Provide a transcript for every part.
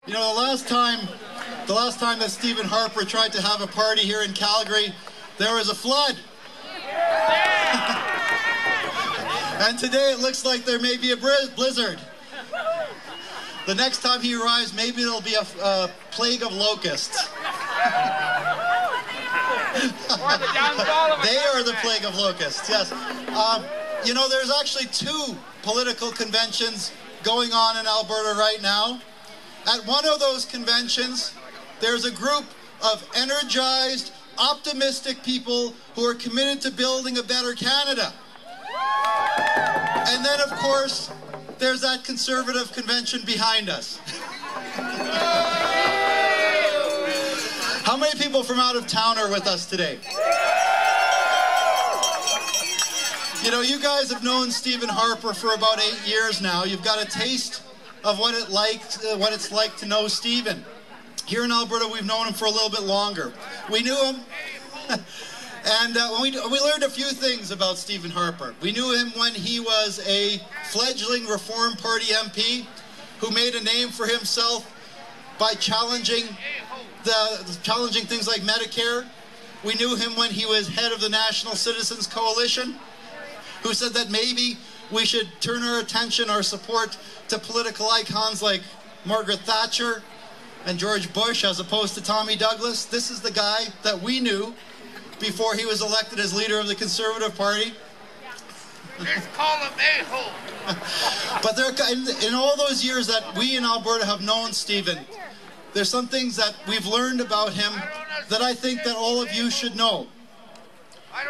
You know, the last time that Stephen Harper tried to have a party here in Calgary, there was a flood. And today it looks like there may be a blizzard. The next time he arrives, maybe there'll be a plague of locusts. They are the plague of locusts, yes. You know, there's actually two political conventions going on in Alberta right now. At one of those conventions, there's a group of energized, optimistic people who are committed to building a better Canada. And then, of course, there's that Conservative convention behind us. How many people from out of town are with us today? You know, you guys have known Stephen Harper for about 8 years now. You've got a taste of what it's like to know Stephen. Here in Alberta, we've known him for a little bit longer. We knew him, and we learned a few things about Stephen Harper. We knew him when he was a fledgling Reform Party MP who made a name for himself by challenging things like Medicare. We knew him when he was head of the National Citizens Coalition, who said that maybe we should turn our attention, our support, to political icons like Margaret Thatcher and George Bush as opposed to Tommy Douglas. This is the guy that we knew before he was elected as leader of the Conservative Party. Let's call him a-hole. But in all those years that we in Alberta have known Stephen, there's some things that we've learned about him that I think that all of you should know.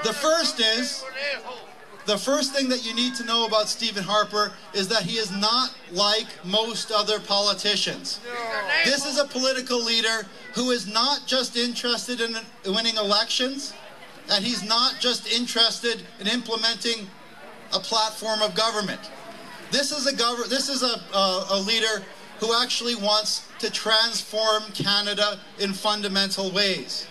The first thing that you need to know about Stephen Harper is that he is not like most other politicians. This is a political leader who is not just interested in winning elections, and he's not just interested in implementing a platform of government. This is a leader who actually wants to transform Canada in fundamental ways.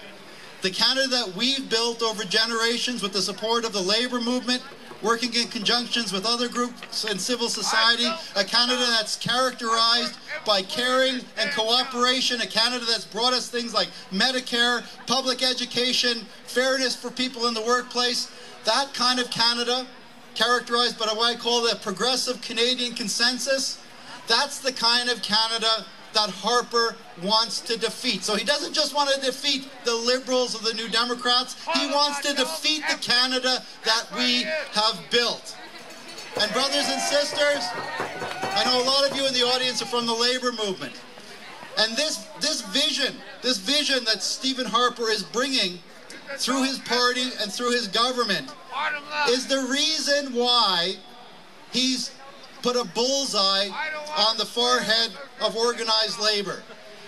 The Canada that we've built over generations with the support of the labour movement, working in conjunctions with other groups in civil society, a Canada that's characterized by caring and cooperation, a Canada that's brought us things like Medicare, public education, fairness for people in the workplace. That kind of Canada, characterized by what I call the progressive Canadian consensus, that's the kind of Canada that Harper wants to defeat. So he doesn't just want to defeat the Liberals or the New Democrats, he wants to defeat the Canada that we have built. And brothers and sisters, I know a lot of you in the audience are from the Labour movement. And this vision that Stephen Harper is bringing through his party and through his government is the reason why he's put a bullseye on the forehead of organized labor.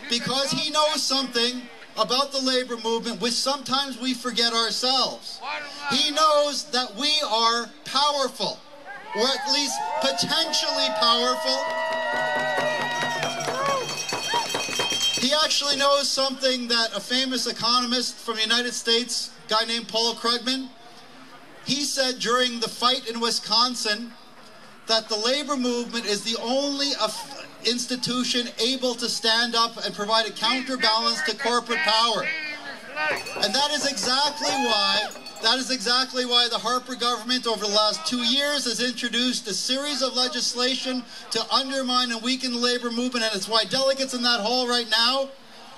Because he knows something about the labor movement which sometimes we forget ourselves. He knows that we are powerful, or at least potentially powerful. He actually knows something that a famous economist from the United States, a guy named Paul Krugman, he said during the fight in Wisconsin that the labor movement is the only institution able to stand up and provide a counterbalance to corporate power. And that is exactly why the Harper government over the last 2 years has introduced a series of legislation to undermine and weaken the labor movement, and it's why delegates in that hall right now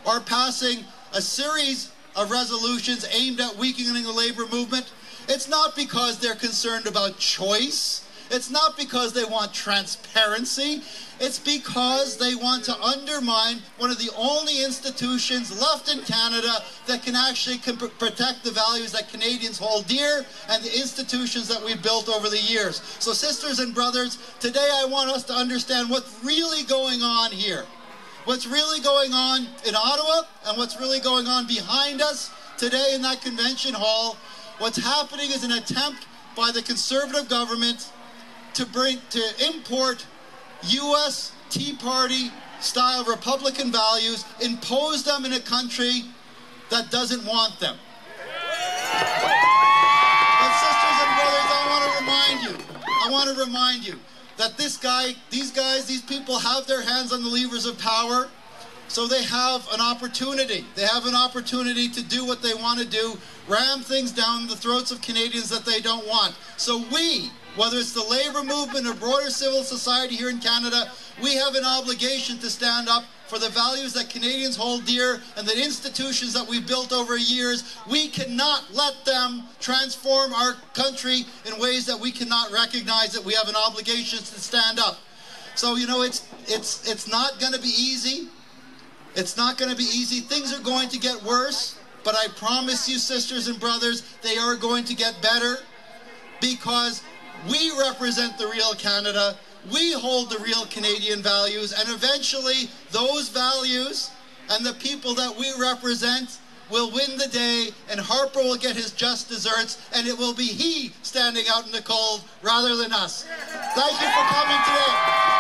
are passing a series of resolutions aimed at weakening the labor movement. It's not because they're concerned about choice. It's not because they want transparency. It's because they want to undermine one of the only institutions left in Canada that can actually protect the values that Canadians hold dear and the institutions that we've built over the years. So sisters and brothers, today I want us to understand what's really going on here. What's really going on in Ottawa and what's really going on behind us today in that convention hall. What's happening is an attempt by the Conservative government to import U.S. Tea Party style Republican values, impose them in a country that doesn't want them. But sisters and brothers, I want to remind you that these people have their hands on the levers of power. So they have an opportunity. They have an opportunity to do what they want to do, ram things down the throats of Canadians that they don't want. So we, whether it's the labour movement or broader civil society here in Canada, we have an obligation to stand up for the values that Canadians hold dear and the institutions that we've built over years. We cannot let them transform our country in ways that we cannot recognize that we have an obligation to stand up. So, you know, it's not going to be easy. It's not going to be easy. Things are going to get worse, but I promise you, sisters and brothers, they are going to get better because we represent the real Canada. We hold the real Canadian values, and eventually those values and the people that we represent will win the day, and Harper will get his just desserts, and it will be he standing out in the cold rather than us. Thank you for coming today.